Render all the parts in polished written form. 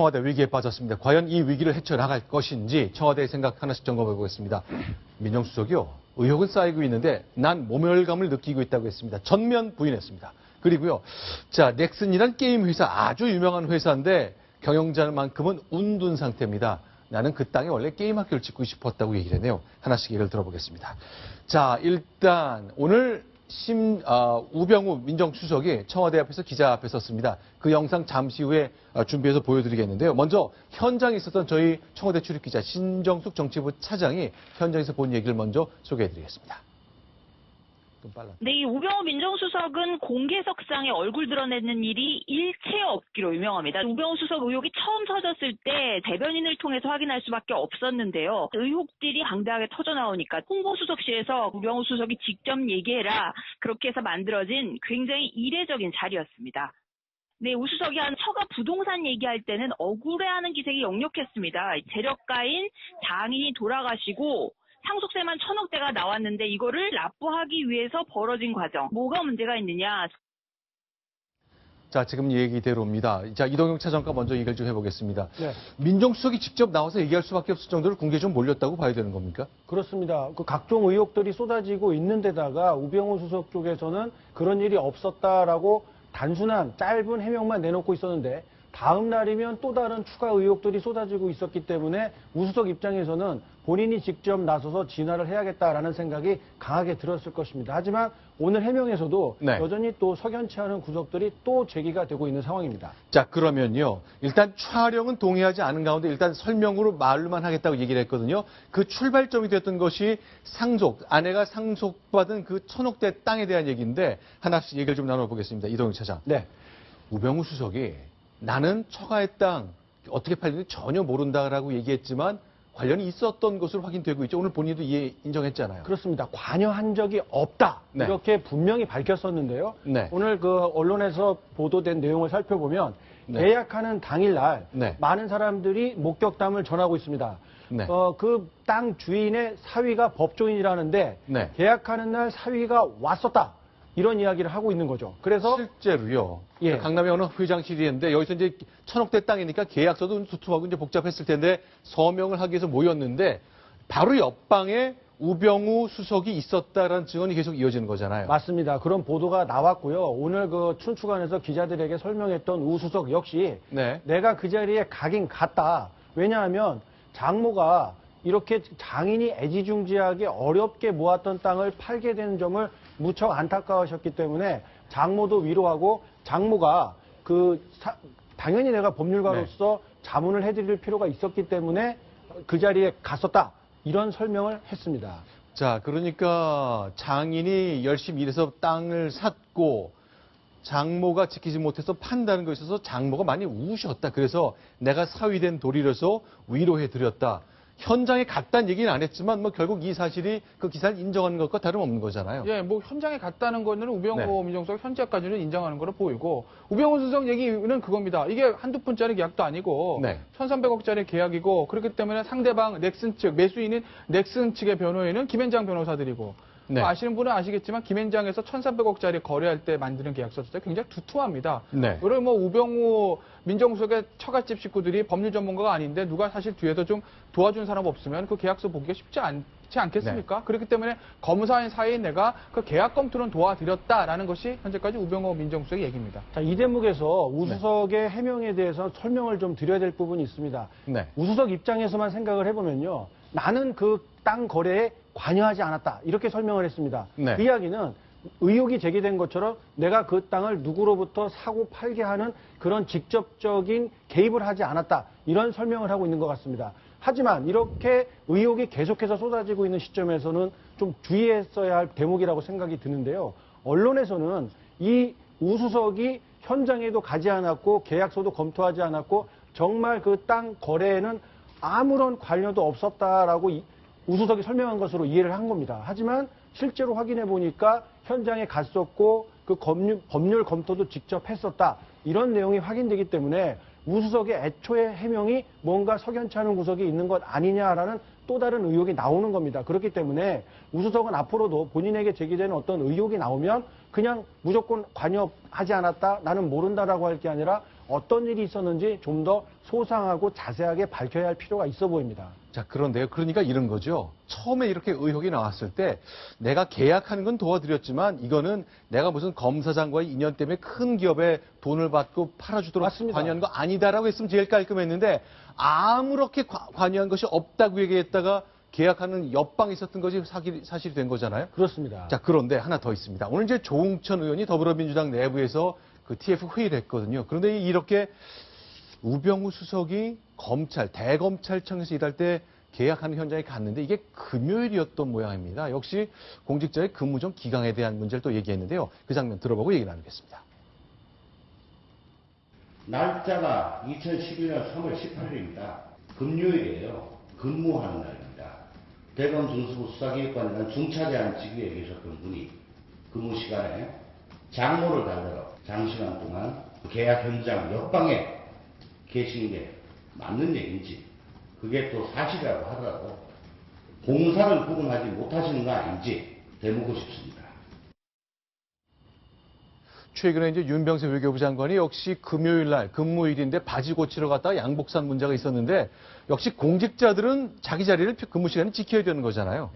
청와대 위기에 빠졌습니다. 과연 이 위기를 헤쳐나갈 것인지 청와대의 생각 하나씩 점검해 보겠습니다. 민정수석이요. 의혹은 쌓이고 있는데 난 모멸감을 느끼고 있다고 했습니다. 전면 부인했습니다. 그리고요. 자, 넥슨이란 게임 회사 아주 유명한 회사인데 경영자만큼은 운둔 상태입니다. 나는 그 땅에 원래 게임 학교를 짓고 싶었다고 얘기를 했네요. 하나씩 얘기를 들어보겠습니다. 자, 일단 오늘 우병우 민정수석이 청와대 앞에서 기자 앞에 섰습니다. 그 영상 잠시 후에 준비해서 보여드리겠는데요. 먼저 현장에 있었던 저희 청와대 출입기자 신정숙 정치부 차장이 현장에서 본 얘기를 먼저 소개해드리겠습니다. 네, 이 우병우 민정수석은 공개석상에 얼굴 드러내는 일이 일체 없기로 유명합니다. 우병우 수석 의혹이 처음 터졌을 때 대변인을 통해서 확인할 수밖에 없었는데요. 의혹들이 방대하게 터져나오니까 홍보수석실에서 우병우 수석이 직접 얘기해라, 그렇게 해서 만들어진 굉장히 이례적인 자리였습니다. 네, 우 수석이 한 처가 부동산 얘기할 때는 억울해하는 기색이 역력했습니다. 재력가인 장인이 돌아가시고 상속세만 1,000억대가 나왔는데 이거를 납부하기 위해서 벌어진 과정. 뭐가 문제가 있느냐. 자, 지금 얘기대로입니다. 자, 이동영 차장과 먼저 얘기를 좀 해보겠습니다. 네. 민정수석이 직접 나와서 얘기할 수밖에 없을 정도로 공개에 좀 몰렸다고 봐야 되는 겁니까? 그렇습니다. 그 각종 의혹들이 쏟아지고 있는 데다가 우병우 수석 쪽에서는 그런 일이 없었다라고 단순한 짧은 해명만 내놓고 있었는데 다음 날이면 또 다른 추가 의혹들이 쏟아지고 있었기 때문에 우 수석 입장에서는 본인이 직접 나서서 진화를 해야겠다라는 생각이 강하게 들었을 것입니다. 하지만 오늘 해명에서도 네. 여전히 또 석연치 않은 구석들이 또 제기가 되고 있는 상황입니다. 자, 그러면요. 일단 촬영은 동의하지 않은 가운데 일단 설명으로 말로만 하겠다고 얘기를 했거든요. 그 출발점이 됐던 것이 아내가 상속받은 그 1,000억대 땅에 대한 얘기인데 하나씩 얘기를 좀 나눠보겠습니다. 이동영 차장. 네. 우병우 수석이 나는 처가의 땅 어떻게 팔리는지 전혀 모른다라고 얘기했지만 관련이 있었던 것으로 확인되고 있죠. 오늘 본인도 인정했잖아요. 그렇습니다. 관여한 적이 없다. 네. 이렇게 분명히 밝혔었는데요. 네. 오늘 그 언론에서 보도된 내용을 살펴보면 네. 계약하는 당일날 네. 많은 사람들이 목격담을 전하고 있습니다. 네. 그 땅 주인의 사위가 법조인이라는데 네. 계약하는 날 사위가 왔었다. 이런 이야기를 하고 있는 거죠. 그래서 실제로요. 예. 강남의 어느 회장실이 있는데 여기서 이제 1,000억대 땅이니까 계약서도 두툼하고 이제 복잡했을 텐데 서명을 하기 위해서 모였는데 바로 옆방에 우병우 수석이 있었다라는 증언이 계속 이어지는 거잖아요. 맞습니다. 그런 보도가 나왔고요. 오늘 그 춘추관에서 기자들에게 설명했던 우 수석 역시 네. 내가 그 자리에 가긴 갔다. 왜냐하면 장모가 이렇게 장인이 애지중지하게 어렵게 모았던 땅을 팔게 되는 점을 무척 안타까워하셨기 때문에 장모도 위로하고 장모가 당연히 내가 법률가로서 자문을 해드릴 필요가 있었기 때문에 그 자리에 갔었다. 이런 설명을 했습니다. 자, 그러니까 장인이 열심히 일해서 땅을 샀고 장모가 지키지 못해서 판다는 것에 있어서 장모가 많이 우우셨다. 그래서 내가 사위된 도리로서 위로해드렸다. 현장에 갔다는 얘기는 안 했지만 뭐 결국 이 사실이 그 기사를 인정하는 것과 다름없는 거잖아요. 예, 뭐 현장에 갔다는 거는 우병우 네. 민정수석 현재까지는 인정하는 거로 보이고 우병우 수석 얘기는 그겁니다. 이게 한두 푼짜리 계약도 아니고 네. 1,300억짜리 계약이고 그렇기 때문에 상대방 넥슨 측 매수인인 넥슨 측의 변호인은 김앤장 변호사들이고 네. 아시는 분은 아시겠지만 김앤장에서 1,300억짜리 거래할 때 만드는 계약서 자체가 굉장히 두툼합니다. 네. 그리고 뭐 우병우 민정수석의 처갓집 식구들이 법률 전문가가 아닌데 누가 사실 뒤에서 좀 도와준 사람 없으면 그 계약서 보기가 쉽지 않겠습니까? 네. 그렇기 때문에 검사인 사이인 내가 그 계약 검토는 도와드렸다라는 것이 현재까지 우병우 민정수석의 얘기입니다. 자, 이 대목에서 우 수석의 해명에 대해서 설명을 좀 드려야 될 부분이 있습니다. 네. 우 수석 입장에서만 생각을 해보면요. 나는 그 땅 거래에 관여하지 않았다. 이렇게 설명을 했습니다. 네. 그 이야기는 의혹이 제기된 것처럼 내가 그 땅을 누구로부터 사고 팔게 하는 그런 직접적인 개입을 하지 않았다. 이런 설명을 하고 있는 것 같습니다. 하지만 이렇게 의혹이 계속해서 쏟아지고 있는 시점에서는 좀 주의했어야 할 대목이라고 생각이 드는데요. 언론에서는 이 우 수석이 현장에도 가지 않았고 계약서도 검토하지 않았고 정말 그 땅 거래에는 아무런 관련도 없었다라고 우 수석이 설명한 것으로 이해를 한 겁니다. 하지만 실제로 확인해 보니까 현장에 갔었고 그 법률 검토도 직접 했었다. 이런 내용이 확인되기 때문에 우 수석의 애초의 해명이 뭔가 석연치 않은 구석이 있는 것 아니냐라는 또 다른 의혹이 나오는 겁니다. 그렇기 때문에 우 수석은 앞으로도 본인에게 제기되는 어떤 의혹이 나오면 그냥 무조건 관여하지 않았다, 나는 모른다라고 할 게 아니라 어떤 일이 있었는지 좀 더 소상하고 자세하게 밝혀야 할 필요가 있어 보입니다. 자, 그런데요. 그러니까 이런 거죠. 처음에 이렇게 의혹이 나왔을 때 내가 계약하는 건 도와드렸지만 이거는 내가 무슨 검사장과의 인연 때문에 큰 기업에 돈을 받고 팔아주도록 맞습니다. 관여한 거 아니다라고 했으면 제일 깔끔했는데 아무렇게 관여한 것이 없다고 얘기했다가 계약하는 옆방에 있었던 것이 사실이 된 거잖아요. 그렇습니다. 자, 그런데 하나 더 있습니다. 오늘 이제 조응천 의원이 더불어민주당 내부에서 그 TF 회의를 했거든요. 그런데 이렇게 우병우 수석이 대검찰청에서 일할 때 계약하는 현장에 갔는데 이게 금요일이었던 모양입니다. 역시 공직자의 근무 전 기강에 대한 문제를 또 얘기했는데요. 그 장면 들어보고 얘기 나누겠습니다. 날짜가 2011년 3월 18일입니다. 금요일이에요. 근무하는 날입니다. 대검 중수부 수사기획관이라는 중차대한 직위에 계셨던 분이 근무 시간에 장모를 달래러 장시간 동안 계약 현장 옆방에 계신 게 맞는 얘기인지, 그게 또 사실이라고 하더라도 공사를 구분하지 못하시는 거 아닌지 되묻고 싶습니다. 최근에 이제 윤병세 외교부 장관이 역시 금요일 날 근무일인데 바지 고치러 갔다가 양복 산 문제가 있었는데 역시 공직자들은 자기 자리를 근무 시간에 지켜야 되는 거잖아요.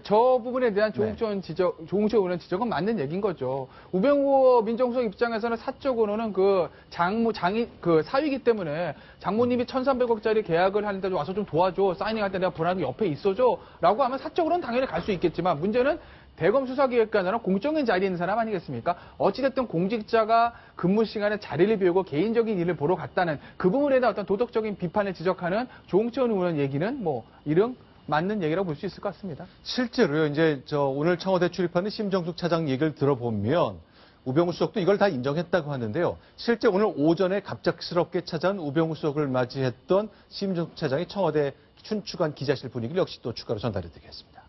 저 부분에 대한 조응천 의원 지적은 맞는 얘기인 거죠. 우병우 민정수석 입장에서는 사적으로는 그 사위이기 때문에 장모님이 1,300억짜리 계약을 하는데 좀 와서 좀 도와줘. 사이닝할 때 내가 불안하게 옆에 있어줘. 라고 하면 사적으로는 당연히 갈 수 있겠지만 문제는 대검 수사기획관이나 공적인 자리에 있는 사람 아니겠습니까? 어찌됐든 공직자가 근무 시간에 자리를 비우고 개인적인 일을 보러 갔다는 그 부분에 대한 어떤 도덕적인 비판을 지적하는 조응천 의원 얘기는 이런 맞는 얘기라고 볼 수 있을 것 같습니다. 실제로요, 이제 오늘 청와대 출입하는 심정숙 차장 얘기를 들어보면 우병우 수석도 이걸 다 인정했다고 하는데요. 실제 오늘 오전에 갑작스럽게 찾아온 우병우 수석을 맞이했던 심정숙 차장이 청와대 춘추관 기자실 분위기를 역시 또 추가로 전달해드리겠습니다.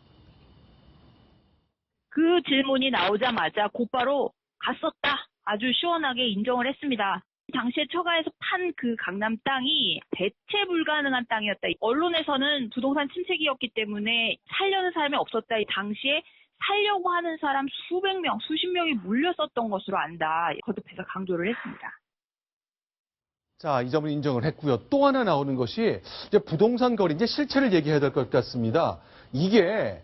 그 질문이 나오자마자 곧바로 갔었다. 아주 시원하게 인정을 했습니다. 당시에 처가에서 판 그 강남 땅이 대체 불가능한 땅이었다. 언론에서는 부동산 침체기였기 때문에 살려는 사람이 없었다. 당시에 살려고 하는 사람 수백 명, 수십 명이 몰렸었던 것으로 안다. 거듭해서 강조를 했습니다. 자, 이 점을 인정을 했고요. 또 하나 나오는 것이 이제 부동산 거래, 이제 실체를 얘기해야 될 것 같습니다. 이게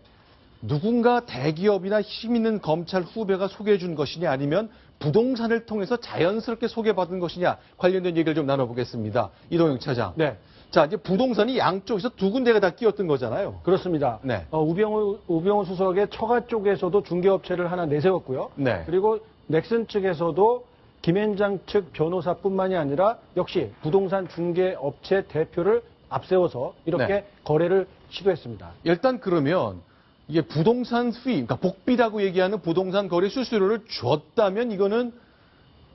누군가 대기업이나 힘 있는 검찰 후배가 소개해 준 것이냐 아니면 부동산을 통해서 자연스럽게 소개받은 것이냐 관련된 얘기를 좀 나눠보겠습니다. 이동영 차장. 네. 자, 이제 부동산이 양쪽에서 두 군데가 다 끼었던 거잖아요. 그렇습니다. 네. 우병우 수석의 처가 쪽에서도 중개업체를 하나 내세웠고요. 네. 그리고 넥슨 측에서도 김앤장 측 변호사뿐만이 아니라 역시 부동산 중개업체 대표를 앞세워서 이렇게 네. 거래를 시도했습니다. 일단 그러면 이게 부동산 수익, 그러니까 복비라고 얘기하는 부동산 거래 수수료를 줬다면 이거는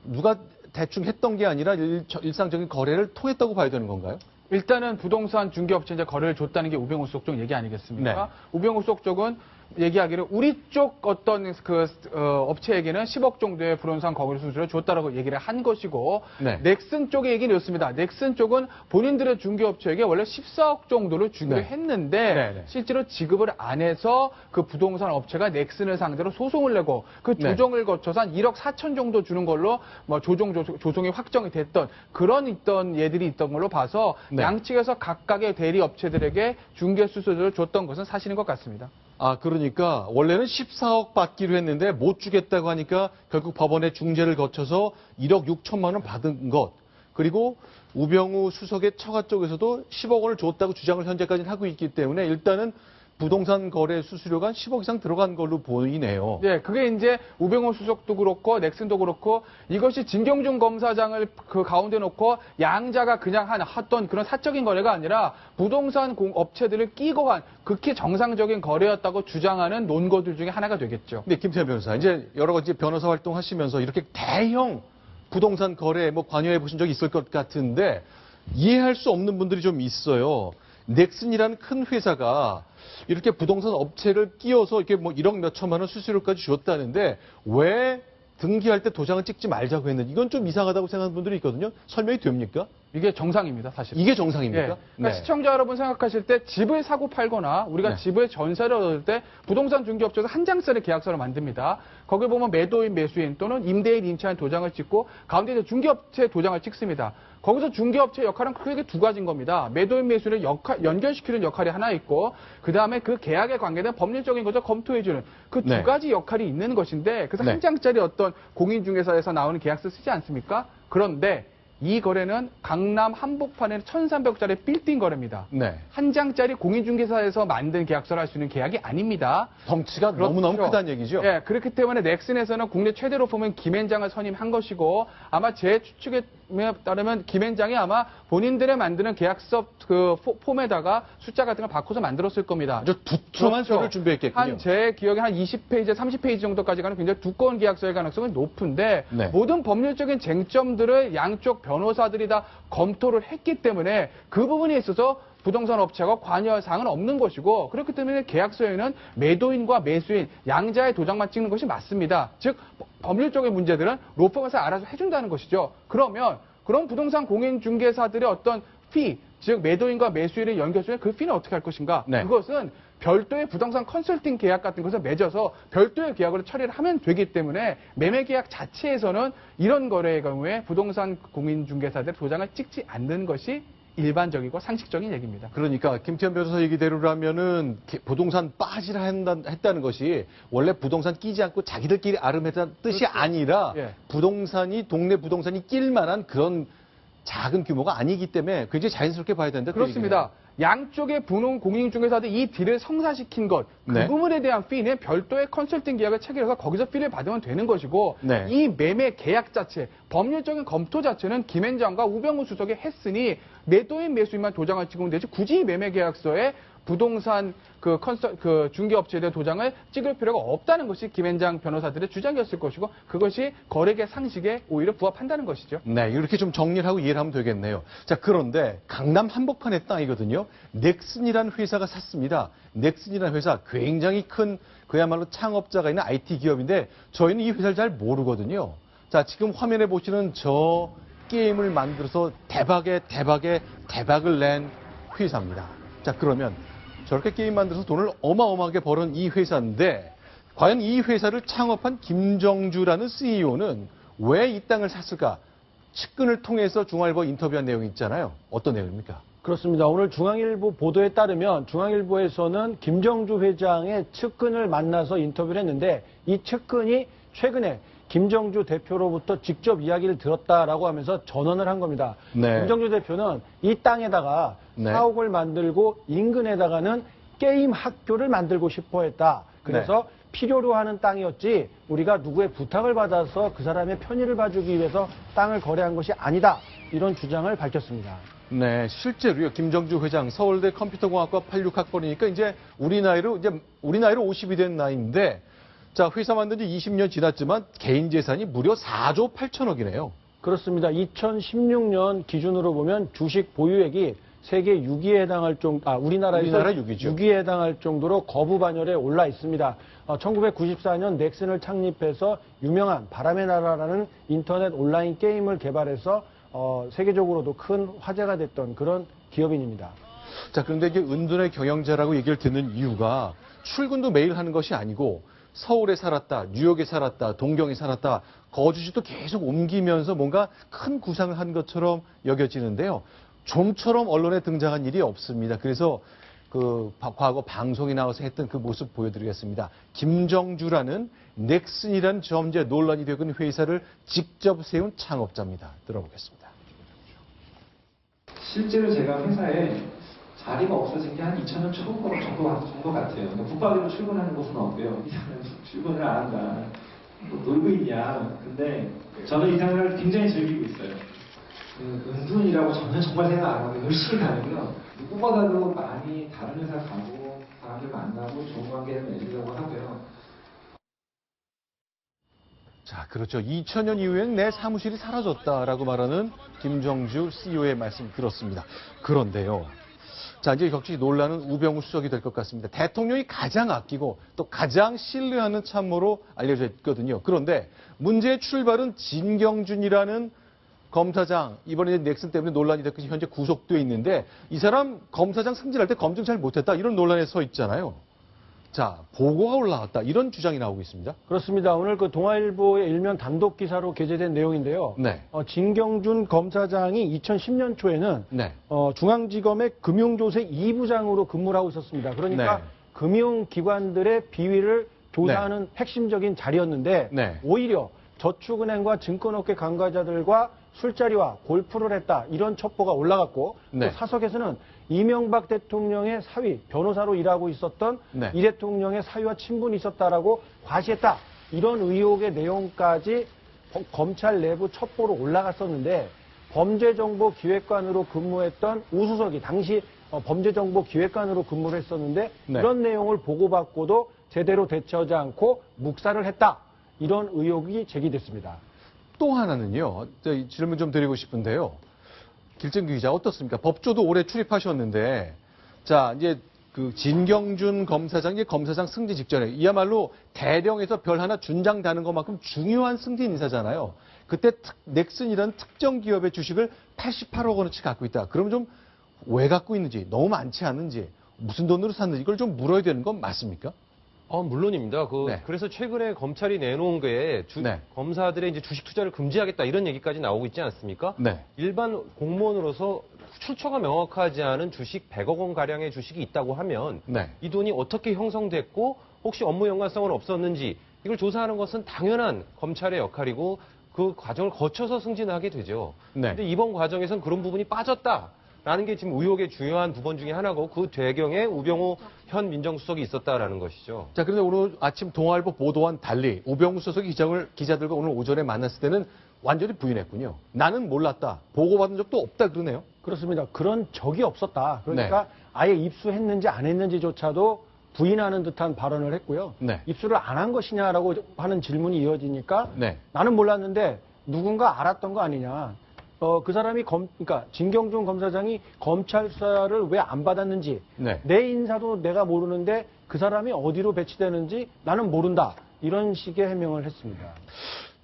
누가 대충 했던 게 아니라 일상적인 거래를 통했다고 봐야 되는 건가요? 일단은 부동산 중개업체 이제 거래를 줬다는 게 우병우 수석 쪽 얘기 아니겠습니까? 네. 우병우 수석 쪽은 얘기하기를 우리 쪽 어떤 업체에게는 10억 정도의 부동산 거래 수수료를 줬다라고 얘기를 한 것이고 네. 넥슨 쪽의 얘기는 이렇습니다. 넥슨 쪽은 본인들의 중개업체에게 원래 14억 정도를 주기로 네. 했는데 네. 실제로 지급을 안 해서 그 부동산 업체가 넥슨을 상대로 소송을 내고 그 조정을 거쳐서 한 1억 4천 정도 주는 걸로 조정이 확정이 됐던 그런 예들이 있던 걸로 봐서 네. 양측에서 각각의 대리 업체들에게 중개 수수료를 줬던 것은 사실인 것 같습니다. 아, 그러니까 원래는 14억 받기로 했는데 못 주겠다고 하니까 결국 법원의 중재를 거쳐서 1억 6천만 원 받은 것. 그리고 우병우 수석의 처가 쪽에서도 10억 원을 줬다고 주장을 현재까지는 하고 있기 때문에 일단은 부동산 거래 수수료가 10억 이상 들어간 걸로 보이네요. 네, 그게 이제 우병우 수석도 그렇고 넥슨도 그렇고 이것이 진경준 검사장을 그 가운데 놓고 양자가 그냥 했던 그런 사적인 거래가 아니라 부동산 업체들을 끼고 한 극히 정상적인 거래였다고 주장하는 논거들 중에 하나가 되겠죠. 근데 김태현 변호사, 이제 여러 가지 변호사 활동하시면서 이렇게 대형 부동산 거래에 관여해 보신 적이 있을 것 같은데 이해할 수 없는 분들이 좀 있어요. 넥슨이라는 큰 회사가 이렇게 부동산 업체를 끼워서 이렇게 1억 몇 천만 원 수수료까지 줬다는데 왜 등기할 때 도장을 찍지 말자고 했는지 이건 좀 이상하다고 생각하는 분들이 있거든요. 설명이 됩니까? 이게 정상입니다, 사실. 이게 정상입니까? 예. 그러니까 시청자 여러분 생각하실 때 집을 사고 팔거나 우리가 네. 집을 전세를 얻을 때 부동산 중개업체에서 한 장짜리 계약서를 만듭니다. 거기 보면 매도인, 매수인 또는 임대인, 임차인 도장을 찍고 가운데 이제 중개업체 도장을 찍습니다. 거기서 중개업체 역할은 크게 두 가지인 겁니다. 매도인, 매수인을 연결시키는 역할이 하나 있고 그 다음에 그 계약에 관계된 법률적인 것을 검토해주는 그 두 네. 가지 역할이 있는 것인데 그래서 네. 한 장짜리 어떤 공인중개사에서 나오는 계약서 쓰지 않습니까? 그런데 이 거래는 강남 한복판에 1,300억짜리 빌딩 거래입니다. 네. 한 장짜리 공인중개사에서 만든 계약서를 할 수 있는 계약이 아닙니다. 덩치가 그렇죠. 너무너무 크다는 얘기죠. 예, 그렇기 때문에 넥슨에서는 국내 최대로 보면 김앤장을 선임한 것이고 아마 제 추측에 따르면 김앤장이 아마 본인들의 만드는 계약서 그 폼에다가 숫자 같은 걸 바꿔서 만들었을 겁니다. 아주 두툼한 그렇죠. 서류를 준비했겠군요. 한 제 기억에 한 20페이지, 30페이지 정도까지 가는 굉장히 두꺼운 계약서일 가능성이 높은데 네. 모든 법률적인 쟁점들을 양쪽 변호사들이 다 검토를 했기 때문에 그 부분에 있어서 부동산 업체가 관여할 사항은 없는 것이고 그렇기 때문에 계약서에는 매도인과 매수인 양자의 도장만 찍는 것이 맞습니다. 즉 법률적인 문제들은 로펌에서 알아서 해준다는 것이죠. 그럼 부동산 공인중개사들의 어떤 피, 즉 매도인과 매수인을 연결해주는 그 피는 어떻게 할 것인가? 네. 그것은 별도의 부동산 컨설팅 계약 같은 것을 맺어서 별도의 계약으로 처리를 하면 되기 때문에 매매 계약 자체에서는 이런 거래의 경우에 부동산 공인중개사들의 도장을 찍지 않는 것이 일반적이고 상식적인 얘기입니다. 그러니까 김태현 변호사 얘기대로라면은 부동산 빠지라 했다는 것이 원래 부동산 끼지 않고 자기들끼리 아름했다는 뜻이 그렇죠. 아니라 예. 동네 부동산이 낄 만한 그런 작은 규모가 아니기 때문에 굉장히 자연스럽게 봐야 된다. 그렇습니다. 양쪽의 분홍 공인중개사들이 이 딜을 성사시킨 것, 그 네. 부분에 대한 피는 별도의 컨설팅 계약을 체결해서 거기서 피를 받으면 되는 것이고 네. 이 매매 계약 자체, 법률적인 검토 자체는 김앤장과 우병우 수석이 했으니 매도인 매수인만 도장을 찍으면 되지 굳이 매매 계약서에 부동산 그 중개업체에 대한 도장을 찍을 필요가 없다는 것이 김앤장 변호사들의 주장이었을 것이고 그것이 거래계 상식에 오히려 부합한다는 것이죠. 네, 이렇게 좀 정리를 하고 이해를 하면 되겠네요. 자, 그런데 강남 한복판의 땅이거든요. 넥슨이라는 회사가 샀습니다. 넥슨이라는 회사 굉장히 큰 그야말로 창업자가 있는 IT 기업인데 저희는 이 회사를 잘 모르거든요. 자, 지금 화면에 보시는 저 게임을 만들어서 대박을 낸 회사입니다. 자, 그러면 저렇게 게임 만들어서 돈을 어마어마하게 버는 이 회사인데 과연 이 회사를 창업한 김정주라는 CEO는 왜 이 땅을 샀을까? 측근을 통해서 중앙일보 인터뷰한 내용이 있잖아요. 어떤 내용입니까? 그렇습니다. 오늘 중앙일보 보도에 따르면 중앙일보에서는 김정주 회장의 측근을 만나서 인터뷰를 했는데 이 측근이 최근에 김정주 대표로부터 직접 이야기를 들었다라고 하면서 전언을 한 겁니다. 네. 김정주 대표는 이 땅에다가 네. 사옥을 만들고 인근에다가는 게임 학교를 만들고 싶어 했다. 그래서 필요로 하는 땅이었지 우리가 누구의 부탁을 받아서 그 사람의 편의를 봐주기 위해서 땅을 거래한 것이 아니다. 이런 주장을 밝혔습니다. 네, 실제로요. 김정주 회장 서울대 컴퓨터공학과 86학번이니까 이제 우리 나이로 50이 된 나이인데 자, 회사 만든 지 20년 지났지만 개인 재산이 무려 4조 8천억이네요. 그렇습니다. 2016년 기준으로 보면 주식 보유액이 세계 6위에 해당할 우리나라에서 우리나라 6위죠. 6위에 해당할 정도로 거부 반열에 올라 있습니다. 1994년 넥슨을 창립해서 유명한 바람의 나라라는 인터넷 온라인 게임을 개발해서 세계적으로도 큰 화제가 됐던 그런 기업인입니다. 자, 그런데 이게 은둔의 경영자라고 얘기를 듣는 이유가 출근도 매일 하는 것이 아니고 서울에 살았다, 뉴욕에 살았다, 동경에 살았다, 거주지도 계속 옮기면서 뭔가 큰 구상을 한 것처럼 여겨지는데요. 좀처럼 언론에 등장한 일이 없습니다. 그래서 과거 방송에 나와서 했던 그 모습 보여드리겠습니다. 김정주라는 넥슨이라는 점재 논란이 되고 있는 회사를 직접 세운 창업자입니다. 들어보겠습니다. 실제로 제가 회사에 자리가 없어진 게 한 2000년 초반 정도 같아요. 그러니까 붙박이로 출근하는 곳은 없고요. 이 사람은 출근을 안 한다. 뭐 놀고 있냐. 근데 저는 이 생활을 굉장히 즐기고 있어요. 은둔이라고 저는 정말 생각 안 하고 열심히 다니고요. 누구보다도 많이 다른 회사 가고 사람들 만나고 좋은 관계를 맺으려고 하고요. 자, 그렇죠. 2000년 이후엔 내 사무실이 사라졌다라고 말하는 김정주 CEO의 말씀 들었습니다. 그런데요. 자, 이제 역시 논란은 우병우 수석이 될 것 같습니다. 대통령이 가장 아끼고 또 가장 신뢰하는 참모로 알려져 있거든요. 그런데 문제의 출발은 진경준이라는 검사장 이번에 넥슨 때문에 논란이 됐고 현재 구속돼 있는데 이 사람 검사장 승진할 때 검증 잘 못했다 이런 논란에 서 있잖아요. 자, 보고가 올라왔다 이런 주장이 나오고 있습니다. 그렇습니다. 오늘 그 동아일보의 일면 단독 기사로 게재된 내용인데요. 네. 진경준 검사장이 2010년 초에는 네. 중앙지검의 금융조세 2부장으로 근무를 하고 있었습니다. 그러니까 네. 금융기관들의 비위를 조사하는 핵심적인 자리였는데 네. 오히려 저축은행과 증권업계 관계자들과 술자리와 골프를 했다 이런 첩보가 올라갔고 네. 또 사석에서는 이명박 대통령의 사위 변호사로 일하고 있었던 네. 이 대통령의 사위와 친분이 있었다라고 과시했다 이런 의혹의 내용까지 검찰 내부 첩보로 올라갔었는데 범죄정보기획관으로 근무했던 우수석이 당시 범죄정보기획관으로 근무를 했었는데 네. 이런 내용을 보고받고도 제대로 대처하지 않고 묵살을 했다 이런 의혹이 제기됐습니다. 또 하나는요. 저 질문 좀 드리고 싶은데요. 길정규 기자 어떻습니까? 법조도 올해 출입하셨는데 자 이제 그 진경준 검사장 검사장 승진 직전에 이야말로 대령에서 별 하나 준장다는 것만큼 중요한 승진 인사잖아요. 그때 넥슨이라는 특정 기업의 주식을 88억 원어치 갖고 있다. 그럼 좀 왜 갖고 있는지 너무 많지 않은지 무슨 돈으로 샀는지 이걸 좀 물어야 되는 건 맞습니까? 물론입니다. 네. 그래서 최근에 검찰이 내놓은 게 네. 검사들의 이제 주식 투자를 금지하겠다 이런 얘기까지 나오고 있지 않습니까? 네. 일반 공무원으로서 출처가 명확하지 않은 주식 100억 원 가량의 주식이 있다고 하면 네. 이 돈이 어떻게 형성됐고 혹시 업무 연관성은 없었는지 이걸 조사하는 것은 당연한 검찰의 역할이고 그 과정을 거쳐서 승진하게 되죠. 네. 근데 이번 과정에선 그런 부분이 빠졌다라는 게 지금 의혹의 중요한 부분 중에 하나고 그 배경에 우병우 현 민정수석이 있었다라는 것이죠. 자, 그런데 오늘 아침 동아일보 보도와는 달리 우병우 수석이 기자들과 오늘 오전에 만났을 때는 완전히 부인했군요. 나는 몰랐다. 보고받은 적도 없다 그러네요. 그렇습니다. 그런 적이 없었다. 그러니까 아예 입수했는지 안 했는지조차도 부인하는 듯한 발언을 했고요. 네. 입수를 안 한 것이냐라고 하는 질문이 이어지니까 네. 나는 몰랐는데 누군가 알았던 거 아니냐. 그 사람이 그러니까 진경준 검사장이 검찰 수사를 왜 안 받았는지 네. 내 인사도 내가 모르는데 그 사람이 어디로 배치되는지 나는 모른다. 이런 식의 해명을 했습니다.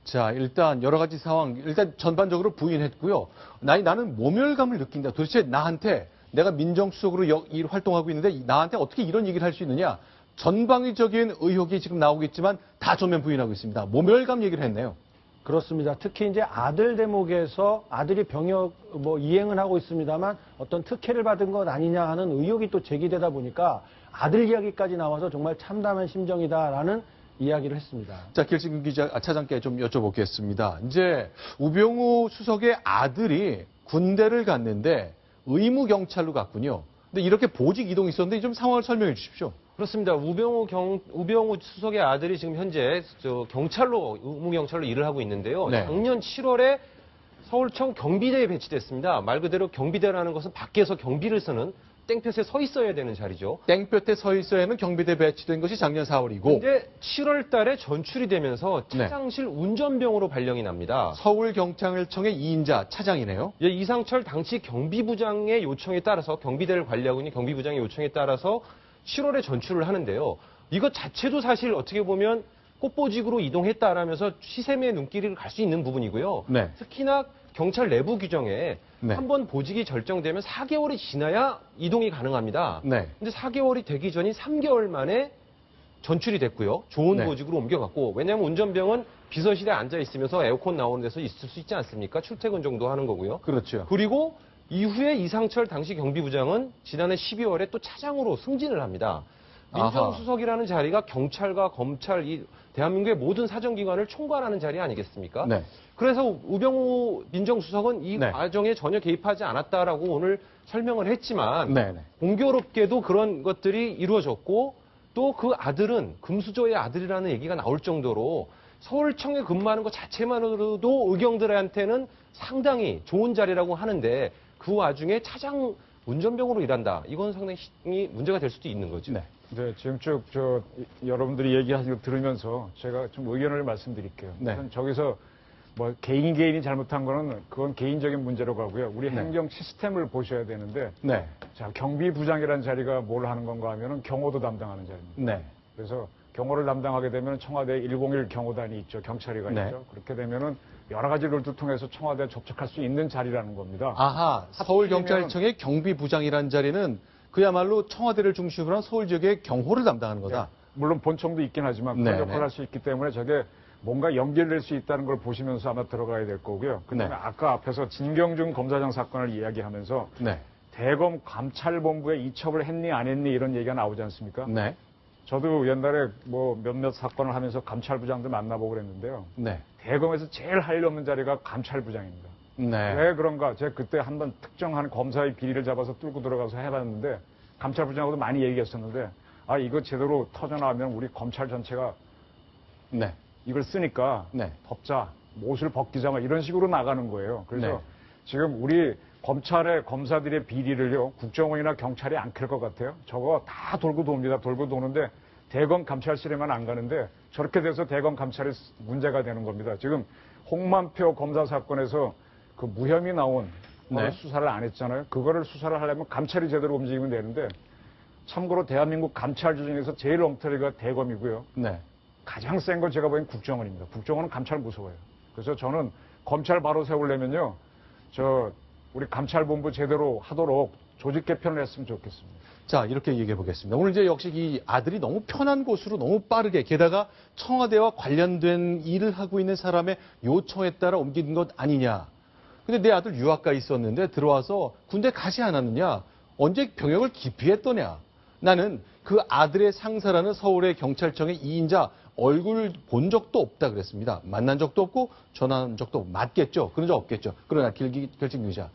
자, 일단 여러 가지 상황, 일단 전반적으로 부인했고요. 나는 모멸감을 느낀다. 도대체 나한테 내가 민정수석으로 활동하고 있는데 나한테 어떻게 이런 얘기를 할 수 있느냐. 전방위적인 의혹이 지금 나오고 있지만 다 전면 부인하고 있습니다. 모멸감 얘기를 했네요. 그렇습니다. 특히 이제 아들 대목에서 아들이 병역 이행은 하고 있습니다만 어떤 특혜를 받은 것 아니냐 하는 의혹이 또 제기되다 보니까 아들 이야기까지 나와서 정말 참담한 심정이다라는 이야기를 했습니다. 자, 길승균 차장께 좀 여쭤보겠습니다. 이제 우병우 수석의 아들이 군대를 갔는데 의무 경찰로 갔군요. 근데 이렇게 보직 이동이 있었는데 좀 상황을 설명해 주십시오. 그렇습니다. 우병우 수석의 아들이 지금 현재 경찰로 의무 경찰로 일을 하고 있는데요. 네. 작년 7월에 서울청 경비대에 배치됐습니다. 말 그대로 경비대라는 것은 밖에서 경비를 쓰는 땡볕에 서 있어야 되는 자리죠. 땡볕에 서 있어야 하는 경비대 배치된 것이 작년 4월이고 근데 7월 달에 전출이 되면서 차장실 운전병으로 발령이 납니다. 서울경찰청의 2인자 차장이네요. 예, 이상철 당시 경비부장의 요청에 따라서 경비대를 관리하고 있는 경비부장의 요청에 따라서 7월에 전출을 하는데요. 이것 자체도 사실 어떻게 보면 꽃보직으로 이동했다라면서 시샘의 눈길을 갈 수 있는 부분이고요. 네. 특히나 경찰 내부 규정에 네. 한 번 보직이 결정되면 4개월이 지나야 이동이 가능합니다. 네. 근데 4개월이 되기 전인 3개월 만에 전출이 됐고요. 좋은 네. 보직으로 옮겨갔고, 왜냐하면 운전병은 비서실에 앉아 있으면서 에어컨 나오는 데서 있을 수 있지 않습니까? 출퇴근 정도 하는 거고요. 그렇죠. 그리고 이후에 이상철 당시 경비부장은 지난해 12월에 또 차장으로 승진을 합니다. 민정수석이라는 자리가 경찰과 검찰, 이 대한민국의 모든 사정기관을 총괄하는 자리 아니겠습니까? 네. 그래서 우병우 민정수석은 이 네. 과정에 전혀 개입하지 않았다라고 오늘 설명을 했지만 네. 네. 공교롭게도 그런 것들이 이루어졌고 또 그 아들은 금수저의 아들이라는 얘기가 나올 정도로 서울청에 근무하는 것 자체만으로도 의경들한테는 상당히 좋은 자리라고 하는데 그 와중에 차장 운전병으로 일한다. 이건 상당히 문제가 될 수도 있는 거죠. 네. 네, 지금 여러분들이 얘기하신 거 들으면서 제가 좀 의견을 말씀드릴게요. 네. 우선 저기서 뭐 개인이 잘못한 거는 그건 개인적인 문제로 가고요. 우리 네. 행정 시스템을 보셔야 되는데, 네. 자, 경비부장이라는 자리가 뭘 하는 건가 하면은 경호도 담당하는 자리입니다. 네. 그래서 경호를 담당하게 되면 청와대 101 경호단이 있죠. 경찰이가 네. 있죠. 그렇게 되면은 여러 가지 룰을 통해서 청와대에 접촉할 수 있는 자리라는 겁니다. 아하, 서울경찰청의 경비부장이라는 자리는 그야말로 청와대를 중심으로 한 서울 지역의 경호를 담당하는 거다. 물론 본청도 있긴 하지만 그런 네네. 역할을 할 수 있기 때문에 저게 뭔가 연결될 수 있다는 걸 보시면서 아마 들어가야 될 거고요. 그다음에 네. 아까 앞에서 진경준 검사장 사건을 이야기하면서 네. 대검 감찰본부에 이첩을 했니 안 했니 이런 얘기가 나오지 않습니까? 네. 저도 옛날에 뭐 몇몇 사건을 하면서 감찰부장들 만나보고 그랬는데요. 네. 대검에서 제일 하려 없는 자리가 감찰부장입니다. 네. 왜 그런가? 제가 그때 한번 특정한 검사의 비리를 잡아서 뚫고 들어가서 해봤는데 감찰부장하고도 많이 얘기했었는데 아 이거 제대로 터져나오면 우리 검찰 전체가 네. 이걸 쓰니까 네. 덮자, 못을 벗기자 막 이런 식으로 나가는 거예요. 그래서 네. 지금 우리 검찰의 검사들의 비리를요 국정원이나 경찰이 안 캘 것 같아요. 저거 다 돌고 돕니다. 돌고 도는데 대검 감찰실에만 안 가는데 저렇게 돼서 대검 감찰이 문제가 되는 겁니다. 지금 홍만표 검사 사건에서 그 무혐의 나온 네. 수사를 안 했잖아요. 그거를 수사를 하려면 감찰이 제대로 움직이면 되는데 참고로 대한민국 감찰주 중에서 제일 엉터리가 대검이고요. 네. 가장 센 건 제가 보기엔 국정원입니다. 국정원은 감찰 무서워요. 그래서 저는 검찰 바로 세우려면요. 우리 감찰본부 제대로 하도록 조직 개편을 했으면 좋겠습니다. 자, 이렇게 얘기해 보겠습니다. 오늘 이제 역시 이 아들이 너무 편한 곳으로 너무 빠르게 게다가 청와대와 관련된 일을 하고 있는 사람의 요청에 따라 옮기는 것 아니냐. 근데 내 아들 유학가 있었는데 들어와서 군대 가지 않았느냐. 언제 병역을 기피했더냐. 나는 그 아들의 상사라는 서울의 경찰청의 2인자 얼굴 본 적도 없다 그랬습니다. 만난 적도 없고 전화한 적도 없고. 맞겠죠. 그런 적 없겠죠. 그러나 결직 유지자.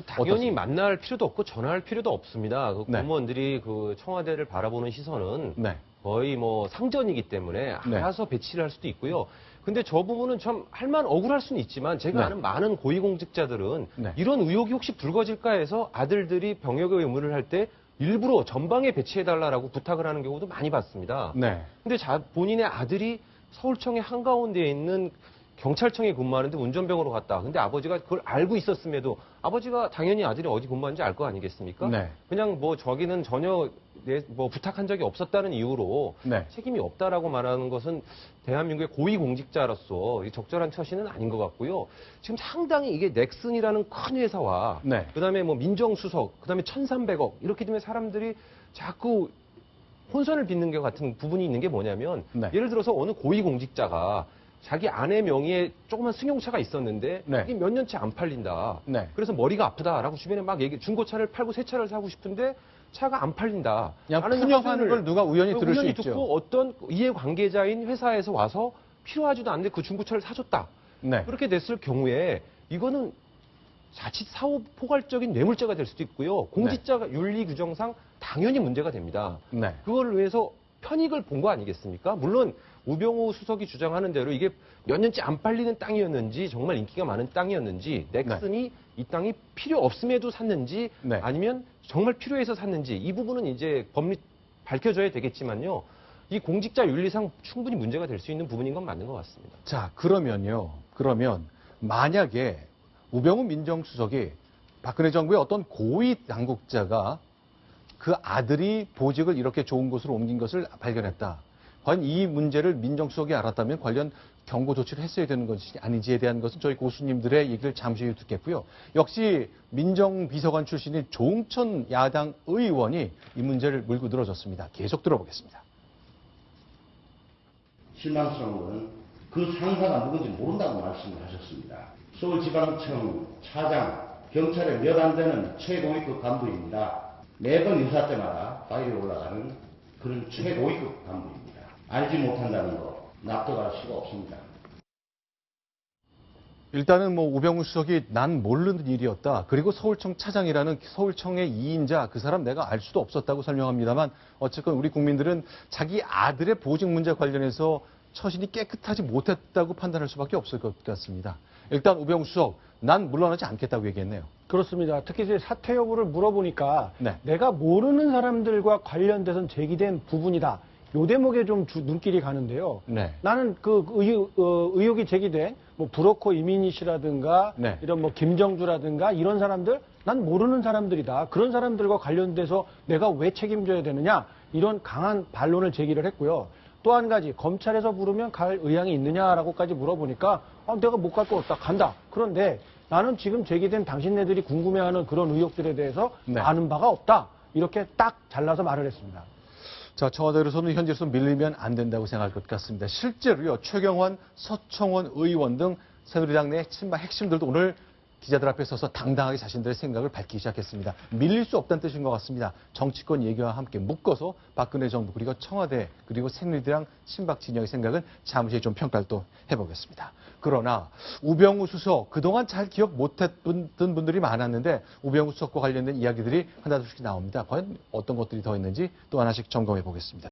당연히 어떻습니까? 만날 필요도 없고 전화할 필요도 없습니다. 그 네. 공무원들이 그 청와대를 바라보는 시선은 네. 거의 뭐 상전이기 때문에 네. 알아서 배치를 할 수도 있고요. 근데 저 부분은 참 할만 억울할 수는 있지만 제가 네. 아는 많은 고위공직자들은 네. 이런 의혹이 혹시 불거질까 해서 아들들이 병역의 의무를 할 때 일부러 전방에 배치해달라고 부탁을 하는 경우도 많이 봤습니다. 네. 근데 본인의 아들이 서울청의 한가운데에 있는 경찰청에 근무하는데 운전병으로 갔다. 근데 아버지가 그걸 알고 있었음에도 아버지가 당연히 아들이 어디 근무하는지 알 거 아니겠습니까? 네. 그냥 뭐 저기는 전혀 뭐 부탁한 적이 없었다는 이유로 네. 책임이 없다라고 말하는 것은 대한민국의 고위공직자로서 적절한 처신은 아닌 것 같고요. 지금 상당히 이게 넥슨이라는 큰 회사와 네. 그다음에 뭐 민정수석, 그다음에 1,300억 이렇게 되면 사람들이 자꾸 혼선을 빚는 것 같은 부분이 있는 게 뭐냐면 네. 예를 들어서 어느 고위공직자가 자기 아내 명의의 조그만 승용차가 있었는데 네. 이게 몇 년째 안 팔린다. 네. 그래서 머리가 아프다라고 주변에 막 중고차를 팔고 새 차를 사고 싶은데 차가 안 팔린다. 그냥 라는 푸념하는 사실을 걸 누가 우연히 들을 수 우연히 있죠. 듣고 어떤 이해관계자인 회사에서 와서 필요하지도 않는데 그 중고차를 사줬다. 네. 그렇게 됐을 경우에 이거는 자칫 사후 포괄적인 뇌물죄가 될 수도 있고요. 공직자 윤리 규정상 당연히 문제가 됩니다. 네. 그걸 위해서 편익을 본 거 아니겠습니까? 물론 우병우 수석이 주장하는 대로 이게 몇 년째 안 팔리는 땅이었는지 정말 인기가 많은 땅이었는지 넥슨이 이 땅이 필요 없음에도 샀는지 네. 아니면 정말 필요해서 샀는지 이 부분은 이제 법리 밝혀져야 되겠지만요. 이 공직자 윤리상 충분히 문제가 될 수 있는 부분인 건 맞는 것 같습니다. 자, 그러면 만약에 우병우 민정수석이 박근혜 정부의 어떤 고위 당국자가 그 아들이 보직을 이렇게 좋은 곳으로 옮긴 것을 발견했다. 과연 이 문제를 민정수석이 알았다면 관련 경고 조치를 했어야 되는 것이 아닌지에 대한 것은 저희 고수님들의 얘기를 잠시 후에 듣겠고요. 역시 민정비서관 출신인 조응천 야당 의원이 이 문제를 물고 늘어졌습니다. 계속 들어보겠습니다. 실망스러운 것은 그 상사가 누군지 모른다고 말씀을 하셨습니다. 서울지방청 차장, 경찰의 몇 안 되는 최고위급 간부입니다. 매번 인사 때마다 파일이 올라가는 그런 최고위급 간부입니다. 알지 못한다는 거 납득할 수가 없습니다. 일단은 뭐 우병우 수석이 난 모르는 일이었다. 그리고 서울청 차장이라는 서울청의 2인자 그 사람 내가 알 수도 없었다고 설명합니다만 어쨌건 우리 국민들은 자기 아들의 보직 문제 관련해서 처신이 깨끗하지 못했다고 판단할 수밖에 없을 것 같습니다. 일단 우병우 수석 난 물러나지 않겠다고 얘기했네요. 그렇습니다. 특히 이제 사퇴 여부를 물어보니까 네. 내가 모르는 사람들과 관련돼서 제기된 부분이다. 요 대목에 좀 눈길이 가는데요. 네. 나는 그 의혹이 제기된 뭐 브로커 이민희 씨라든가 네. 이런 뭐 김정주라든가 이런 사람들 난 모르는 사람들이다. 그런 사람들과 관련돼서 내가 왜 책임져야 되느냐 이런 강한 반론을 제기를 했고요. 또 한 가지 검찰에서 부르면 갈 의향이 있느냐라고까지 물어보니까 내가 못 갈 거 없다 간다. 그런데 나는 지금 제기된 당신네들이 궁금해하는 그런 의혹들에 대해서 네. 아는 바가 없다. 이렇게 딱 잘라서 말을 했습니다. 자, 청와대로서는 현재로서 밀리면 안 된다고 생각할 것 같습니다. 실제로요, 최경환, 서청원 의원 등 새누리당 내 친박 핵심들도 오늘 기자들 앞에 서서 당당하게 자신들의 생각을 밝히기 시작했습니다. 밀릴 수 없다는 뜻인 것 같습니다. 정치권 얘기와 함께 묶어서 박근혜 정부 그리고 청와대 그리고 새누리당 친박 진영의 생각은 잠시 좀 평가를 또 해보겠습니다. 그러나 우병우 수석 그동안 잘 기억 못했던 분들이 많았는데 우병우 수석과 관련된 이야기들이 하나둘씩 나옵니다. 과연 어떤 것들이 더 있는지 또 하나씩 점검해 보겠습니다.